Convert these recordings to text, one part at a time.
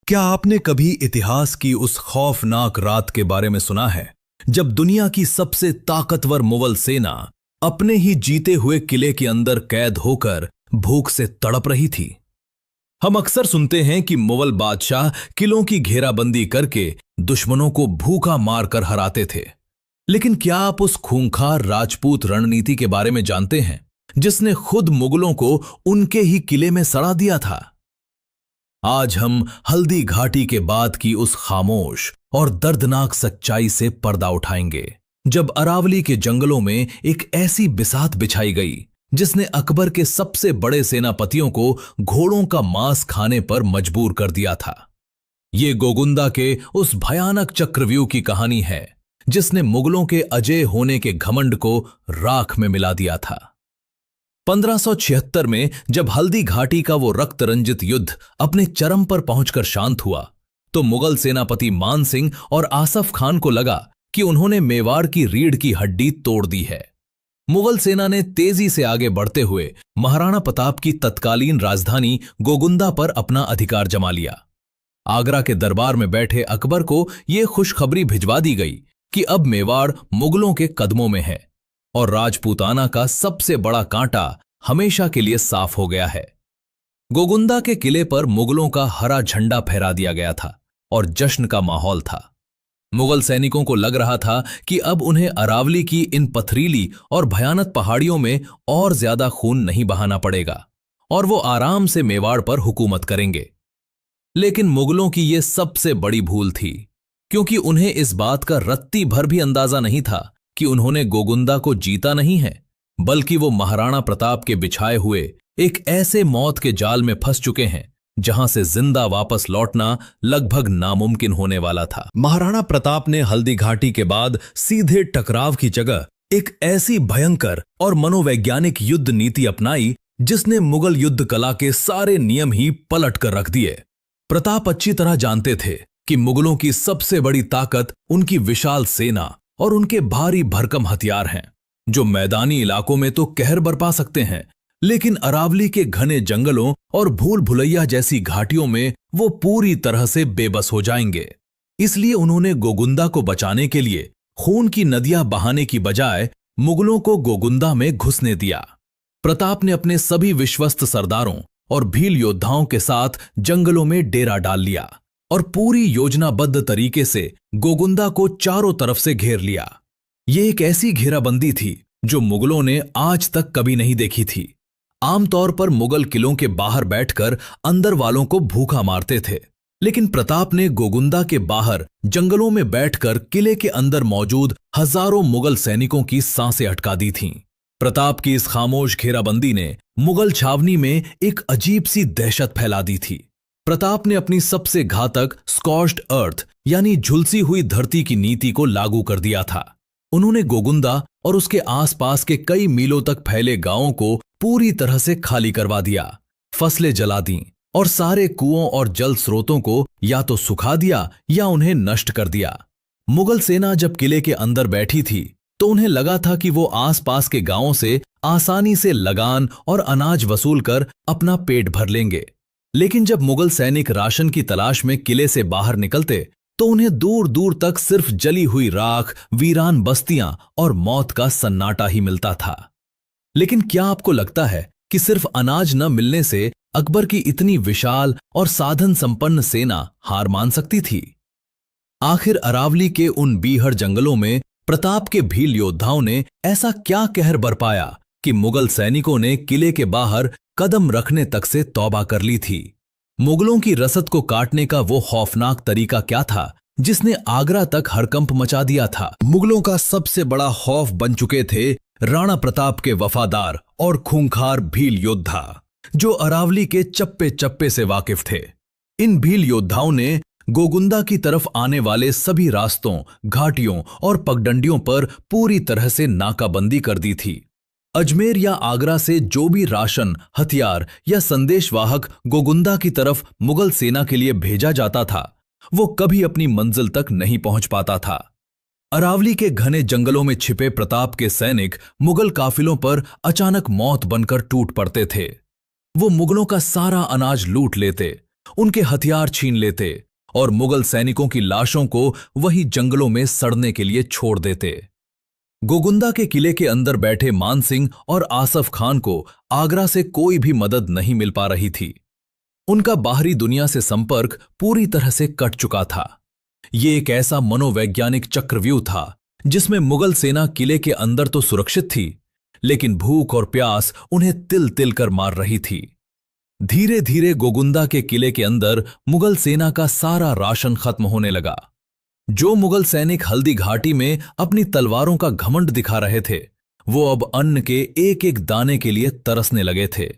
क्या आपने कभी इतिहास की उस खौफनाक रात के बारे में सुना है जब दुनिया की सबसे ताकतवर मुगल सेना अपने ही जीते हुए किले के अंदर कैद होकर भूख से तड़प रही थी। हम अक्सर सुनते हैं कि मुगल बादशाह किलों की घेराबंदी करके दुश्मनों को भूखा मारकर हराते थे, लेकिन क्या आप उस खूंखार राजपूत रणनीति के बारे में जानते हैं जिसने खुद मुगलों को उनके ही किले में सड़ा दिया था? आज हम हल्दी घाटी के बाद की उस खामोश और दर्दनाक सच्चाई से पर्दा उठाएंगे, जब अरावली के जंगलों में एक ऐसी बिसात बिछाई गई जिसने अकबर के सबसे बड़े सेनापतियों को घोड़ों का मांस खाने पर मजबूर कर दिया था। ये गोगुंदा के उस भयानक चक्रव्यूह की कहानी है जिसने मुगलों के अजेय होने के घमंड को राख में मिला दिया था। 1576 में जब हल्दी घाटी का वो रक्त रंजित युद्ध अपने चरम पर पहुंचकर शांत हुआ, तो मुगल सेनापति मान सिंह और आसफ खान को लगा कि उन्होंने मेवाड़ की रीढ़ की हड्डी तोड़ दी है। मुगल सेना ने तेजी से आगे बढ़ते हुए महाराणा प्रताप की तत्कालीन राजधानी गोगुंदा पर अपना अधिकार जमा लिया। आगरा के दरबार में बैठे अकबर को यह खुशखबरी भिजवा दी गई कि अब मेवाड़ मुगलों के कदमों में है और राजपूताना का सबसे बड़ा कांटा हमेशा के लिए साफ हो गया है। गोगुंदा के किले पर मुगलों का हरा झंडा फहरा दिया गया था और जश्न का माहौल था। मुगल सैनिकों को लग रहा था कि अब उन्हें अरावली की इन पथरीली और भयानक पहाड़ियों में और ज्यादा खून नहीं बहाना पड़ेगा और वो आराम से मेवाड़ पर हुकूमत करेंगे। लेकिन मुगलों की ये सबसे बड़ी भूल थी, क्योंकि उन्हें इस बात का रत्ती भर भी अंदाजा नहीं था कि उन्होंने गोगुंदा को जीता नहीं है, बल्कि वो महाराणा प्रताप के बिछाए हुए एक ऐसे मौत के जाल में फंस चुके हैं जहां से जिंदा वापस लौटना लगभग नामुमकिन होने वाला था। महाराणा प्रताप ने हल्दी घाटी के बाद सीधे टकराव की जगह एक ऐसी भयंकर और मनोवैज्ञानिक युद्ध नीति अपनाई जिसने मुगल युद्ध कला के सारे नियम ही पलट कर रख दिए। प्रताप अच्छी तरह जानते थे कि मुगलों की सबसे बड़ी ताकत उनकी विशाल सेना और उनके भारी भरकम हथियार हैं, जो मैदानी इलाकों में तो कहर बरपा सकते हैं, लेकिन अरावली के घने जंगलों और भूल भुलैया जैसी घाटियों में वो पूरी तरह से बेबस हो जाएंगे। इसलिए उन्होंने गोगुंदा को बचाने के लिए खून की नदियां बहाने की बजाय मुगलों को गोगुंदा में घुसने दिया। प्रताप ने अपने सभी विश्वस्त सरदारों और भील योद्धाओं के साथ जंगलों में डेरा डाल लिया और पूरी योजनाबद्ध तरीके से गोगुंदा को चारों तरफ से घेर लिया। ये एक ऐसी घेराबंदी थी जो मुगलों ने आज तक कभी नहीं देखी थी। आमतौर पर मुगल किलों के बाहर बैठकर अंदर वालों को भूखा मारते थे, लेकिन प्रताप ने गोगुंदा के बाहर जंगलों में बैठकर किले के अंदर मौजूद हजारों मुगल सैनिकों की सांसें अटका दी थीं। प्रताप की इस खामोश घेराबंदी ने मुगल छावनी में एक अजीब सी दहशत फैला दी थी। प्रताप ने अपनी सबसे घातक स्कॉच्ड अर्थ यानी झुलसी हुई धरती की नीति को लागू कर दिया था। उन्होंने गोगुंदा और उसके आसपास के कई मीलों तक फैले गांवों को पूरी तरह से खाली करवा दिया, फसलें जला दी और सारे कुओं और जल स्रोतों को या तो सुखा दिया या उन्हें नष्ट कर दिया। मुगल सेना जब किले के अंदर बैठी थी तो उन्हें लगा था कि वो आसपास के गांवों से आसानी से लगान और अनाज वसूल कर अपना पेट भर लेंगे, लेकिन जब मुगल सैनिक राशन की तलाश में किले से बाहर निकलते तो उन्हें दूर दूर तक सिर्फ जली हुई राख, वीरान बस्तियां और मौत का सन्नाटा ही मिलता था। लेकिन क्या आपको लगता है कि सिर्फ अनाज न मिलने से अकबर की इतनी विशाल और साधन संपन्न सेना हार मान सकती थी? आखिर अरावली के उन बीहड़ जंगलों में प्रताप के भील योद्धाओं ने ऐसा क्या कहर बरपाया कि मुगल सैनिकों ने किले के बाहर कदम रखने तक से तौबा कर ली थी। मुगलों की रसद को काटने का वो खौफनाक तरीका क्या था जिसने आगरा तक हड़कंप मचा दिया था? मुगलों का सबसे बड़ा खौफ बन चुके थे राणा प्रताप के वफादार और खूंखार भील योद्धा, जो अरावली के चप्पे चप्पे से वाकिफ थे। इन भील योद्धाओं ने गोगुंदा की तरफ आने वाले सभी रास्तों, घाटियों और पगडंडियों पर पूरी तरह से नाकाबंदी कर दी थी। अजमेर या आगरा से जो भी राशन, हथियार या संदेशवाहक गोगुंदा की तरफ मुगल सेना के लिए भेजा जाता था, वो कभी अपनी मंजिल तक नहीं पहुंच पाता था। अरावली के घने जंगलों में छिपे प्रताप के सैनिक मुगल काफिलों पर अचानक मौत बनकर टूट पड़ते थे। वो मुगलों का सारा अनाज लूट लेते उनके हथियार छीन लेते और मुगल सैनिकों की लाशों को वही जंगलों में सड़ने के लिए छोड़ देते। गोगुंदा के किले के अंदर बैठे मान सिंह और आसफ खान को आगरा से कोई भी मदद नहीं मिल पा रही थी। उनका बाहरी दुनिया से संपर्क पूरी तरह से कट चुका था। ये एक ऐसा मनोवैज्ञानिक चक्रव्यूह था जिसमें मुगल सेना किले के अंदर तो सुरक्षित थी, लेकिन भूख और प्यास उन्हें तिल तिल कर मार रही थी। धीरे धीरे गोगुंदा के किले के अंदर मुगल सेना का सारा राशन खत्म होने लगा। जो मुगल सैनिक हल्दी घाटी में अपनी तलवारों का घमंड दिखा रहे थे, वो अब अन्न के एक एक दाने के लिए तरसने लगे थे।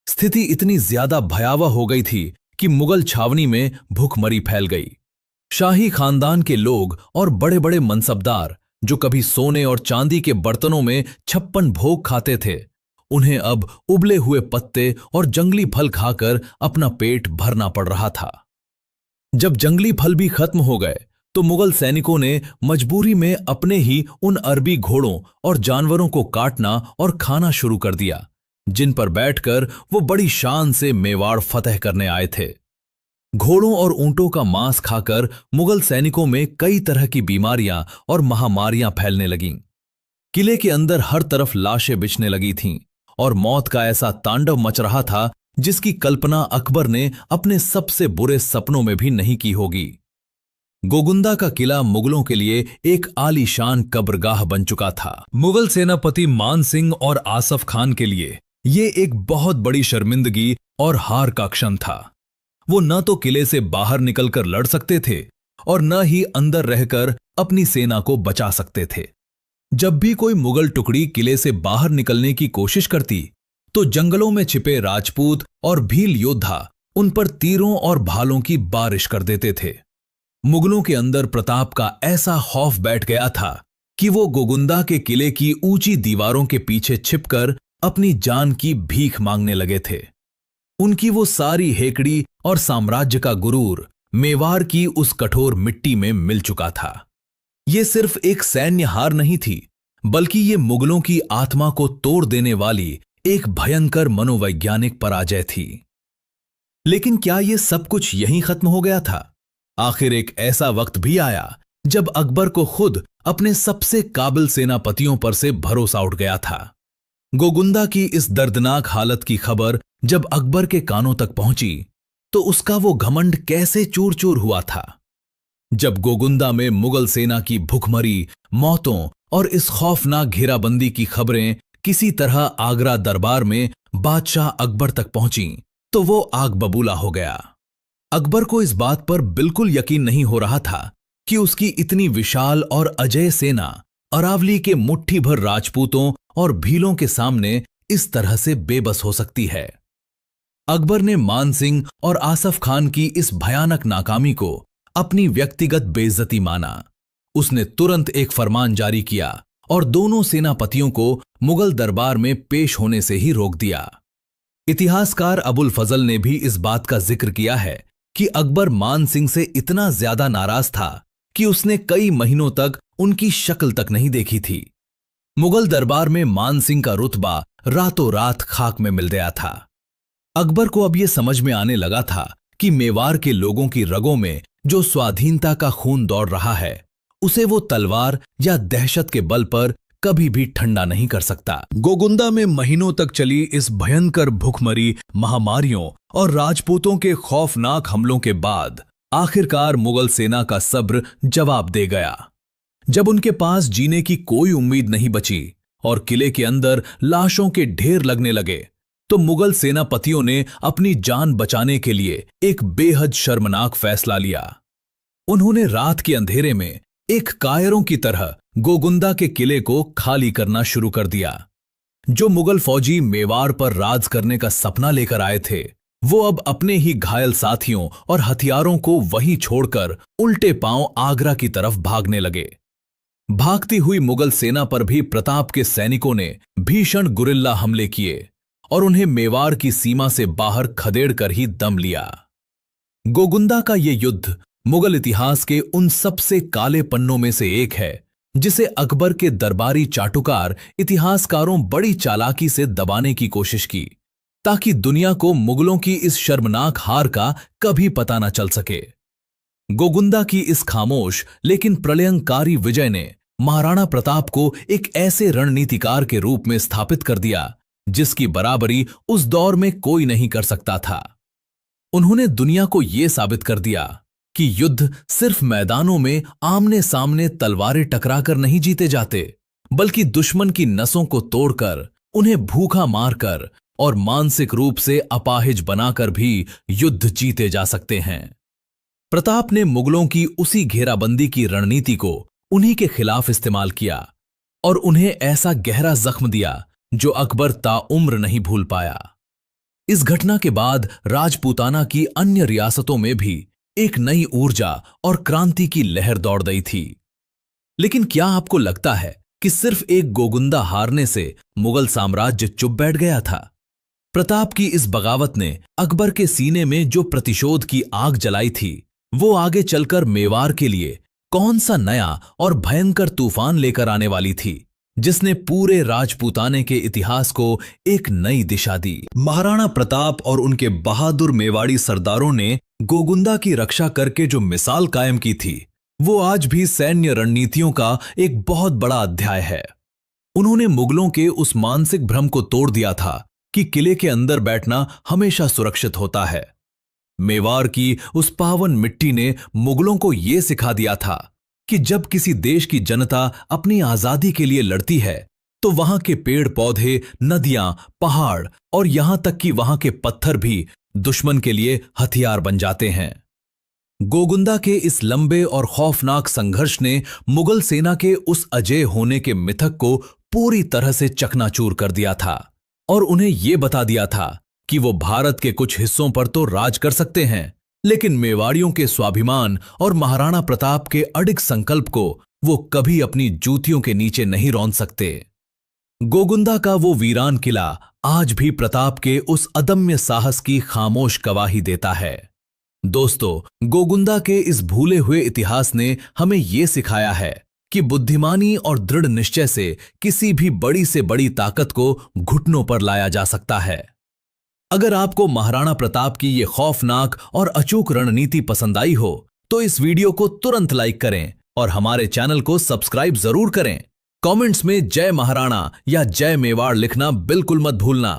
स्थिति इतनी ज्यादा भयावह हो गई थी कि मुगल छावनी में भूखमरी फैल गई। शाही खानदान के लोग और बड़े बड़े मनसबदार जो कभी सोने और चांदी के बर्तनों में 56 भोग खाते थे, उन्हें अब उबले हुए पत्ते और जंगली फल खाकर अपना पेट भरना पड़ रहा था। जब जंगली फल भी खत्म हो गए तो मुगल सैनिकों ने मजबूरी में अपने ही उन अरबी घोड़ों और जानवरों को काटना और खाना शुरू कर दिया, जिन पर बैठकर वो बड़ी शान से मेवाड़ फतह करने आए थे। घोड़ों और ऊंटों का मांस खाकर मुगल सैनिकों में कई तरह की बीमारियां और महामारियां फैलने लगीं। किले के अंदर हर तरफ लाशें बिछने लगी थीं और मौत का ऐसा तांडव मच रहा था जिसकी कल्पना अकबर ने अपने सबसे बुरे सपनों में भी नहीं की होगी। गोगुंदा का किला मुगलों के लिए एक आलीशान कब्रगाह बन चुका था। मुगल सेनापति मान सिंह और आसफ खान के लिए ये एक बहुत बड़ी शर्मिंदगी और हार का क्षण था। वो न तो किले से बाहर निकलकर लड़ सकते थे और न ही अंदर रहकर अपनी सेना को बचा सकते थे। जब भी कोई मुगल टुकड़ी किले से बाहर निकलने की कोशिश करती तो जंगलों में छिपे राजपूत और भील योद्धा उन पर तीरों और भालों की बारिश कर देते थे। मुगलों के अंदर प्रताप का ऐसा खौफ बैठ गया था कि वो गोगुंदा के किले की ऊंची दीवारों के पीछे छिपकर अपनी जान की भीख मांगने लगे थे। उनकी वो सारी हेकड़ी और साम्राज्य का गुरूर मेवाड़ की उस कठोर मिट्टी में मिल चुका था। ये सिर्फ एक सैन्य हार नहीं थी, बल्कि ये मुगलों की आत्मा को तोड़ देने वाली एक भयंकर मनोवैज्ञानिक पराजय थी। लेकिन क्या ये सब कुछ यहीं खत्म हो गया था? आखिर एक ऐसा वक्त भी आया जब अकबर को खुद अपने सबसे काबिल सेनापतियों पर से भरोसा उठ गया था। गोगुंदा की इस दर्दनाक हालत की खबर जब अकबर के कानों तक पहुंची तो उसका वो घमंड कैसे चूर चूर हुआ था। जब गोगुंदा में मुगल सेना की भुखमरी, मौतों और इस खौफनाक घेराबंदी की खबरें किसी तरह आगरा दरबार में बादशाह अकबर तक पहुंची तो वो आग बबूला हो गया। अकबर को इस बात पर बिल्कुल यकीन नहीं हो रहा था कि उसकी इतनी विशाल और अजेय सेना अरावली के मुट्ठी भर राजपूतों और भीलों के सामने इस तरह से बेबस हो सकती है। अकबर ने मान सिंह और आसफ खान की इस भयानक नाकामी को अपनी व्यक्तिगत बेइज्जती माना। उसने तुरंत एक फरमान जारी किया और दोनों सेनापतियों को मुगल दरबार में पेश होने से ही रोक दिया। इतिहासकार अबुल फजल ने भी इस बात का जिक्र किया है कि अकबर मान सिंह से इतना ज्यादा नाराज था कि उसने कई महीनों तक उनकी शक्ल तक नहीं देखी थी। मुगल दरबार में मान सिंह का रुतबा रातों रात खाक में मिल गया था। अकबर को अब यह समझ में आने लगा था कि मेवाड़ के लोगों की रगों में जो स्वाधीनता का खून दौड़ रहा है, उसे वो तलवार या दहशत के बल पर कभी भी ठंडा नहीं कर सकता। गोगुंदा में महीनों तक चली इस भयंकर भुखमरी, महामारियों और राजपूतों के खौफनाक हमलों के बाद आखिरकार मुगल सेना का सब्र जवाब दे गया। जब उनके पास जीने की कोई उम्मीद नहीं बची और किले के अंदर लाशों के ढेर लगने लगे, तो मुगल सेनापतियों ने अपनी जान बचाने के लिए एक बेहद शर्मनाक फैसला लिया। उन्होंने रात के अंधेरे में एक कायरों की तरह गोगुंदा के किले को खाली करना शुरू कर दिया। जो मुगल फौजी मेवाड़ पर राज करने का सपना लेकर आए थे, वो अब अपने ही घायल साथियों और हथियारों को वहीं छोड़कर उल्टे पांव आगरा की तरफ भागने लगे। भागती हुई मुगल सेना पर भी प्रताप के सैनिकों ने भीषण गुरिल्ला हमले किए और उन्हें मेवाड़ की सीमा से बाहर खदेड़ कर ही दम लिया। गोगुंदा का ये युद्ध मुगल इतिहास के उन सबसे काले पन्नों में से एक है जिसे अकबर के दरबारी चाटुकार इतिहासकारों बड़ी चालाकी से दबाने की कोशिश की, ताकि दुनिया को मुगलों की इस शर्मनाक हार का कभी पता न चल सके। गोगुंदा की इस खामोश लेकिन प्रलयंकारी विजय ने महाराणा प्रताप को एक ऐसे रणनीतिकार के रूप में स्थापित कर दिया जिसकी बराबरी उस दौर में कोई नहीं कर सकता था। उन्होंने दुनिया को यह साबित कर दिया कि युद्ध सिर्फ मैदानों में आमने सामने तलवारें टकराकर नहीं जीते जाते, बल्कि दुश्मन की नसों को तोड़कर, उन्हें भूखा मारकर और मानसिक रूप से अपाहिज बनाकर भी युद्ध जीते जा सकते हैं। प्रताप ने मुगलों की उसी घेराबंदी की रणनीति को उन्हीं के खिलाफ इस्तेमाल किया और उन्हें ऐसा गहरा जख्म दिया जो अकबर ताउम्र नहीं भूल पाया। इस घटना के बाद राजपूताना की अन्य रियासतों में भी एक नई ऊर्जा और क्रांति की लहर दौड़ गई थी। लेकिन क्या आपको लगता है कि सिर्फ एक गोगुंदा हारने से मुगल साम्राज्य चुप बैठ गया था? प्रताप की इस बगावत ने अकबर के सीने में जो प्रतिशोध की आग जलाई थी, वो आगे चलकर मेवाड़ के लिए कौन सा नया और भयंकर तूफान लेकर आने वाली थी, जिसने पूरे राजपूताने के इतिहास को एक नई दिशा दी। महाराणा प्रताप और उनके बहादुर मेवाड़ी सरदारों ने गोगुंदा की रक्षा करके जो मिसाल कायम की थी, वो आज भी सैन्य रणनीतियों का एक बहुत बड़ा अध्याय है। उन्होंने मुगलों के उस मानसिक भ्रम को तोड़ दिया था कि किले के अंदर बैठना हमेशा सुरक्षित होता है। मेवाड़ की उस पावन मिट्टी ने मुगलों को यह सिखा दिया था कि जब किसी देश की जनता अपनी आजादी के लिए लड़ती है तो वहां के पेड़ पौधे, नदियां, पहाड़ और यहां तक कि वहां के पत्थर भी दुश्मन के लिए हथियार बन जाते हैं। गोगुंदा के इस लंबे और खौफनाक संघर्ष ने मुगल सेना के उस अजेय होने के मिथक को पूरी तरह से चकनाचूर कर दिया था और उन्हें यह बता दिया था कि वो भारत के कुछ हिस्सों पर तो राज कर सकते हैं, लेकिन मेवाड़ियों के स्वाभिमान और महाराणा प्रताप के अडिग संकल्प को वो कभी अपनी जूतियों के नीचे नहीं रौंद सकते। गोगुंदा का वो वीरान किला आज भी प्रताप के उस अदम्य साहस की खामोश गवाही देता है। दोस्तों, गोगुंदा के इस भूले हुए इतिहास ने हमें ये सिखाया है कि बुद्धिमानी और दृढ़ निश्चय से किसी भी बड़ी से बड़ी ताकत को घुटनों पर लाया जा सकता है। अगर आपको महाराणा प्रताप की ये खौफनाक और अचूक रणनीति पसंद आई हो तो इस वीडियो को तुरंत लाइक करें और हमारे चैनल को सब्सक्राइब जरूर करें। कमेंट्स में जय महाराणा या जय मेवाड़ लिखना बिल्कुल मत भूलना।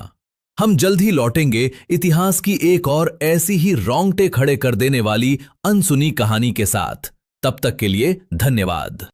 हम जल्द ही लौटेंगे इतिहास की एक और ऐसी ही रोंगटे खड़े कर देने वाली अनसुनी कहानी के साथ। तब तक के लिए धन्यवाद।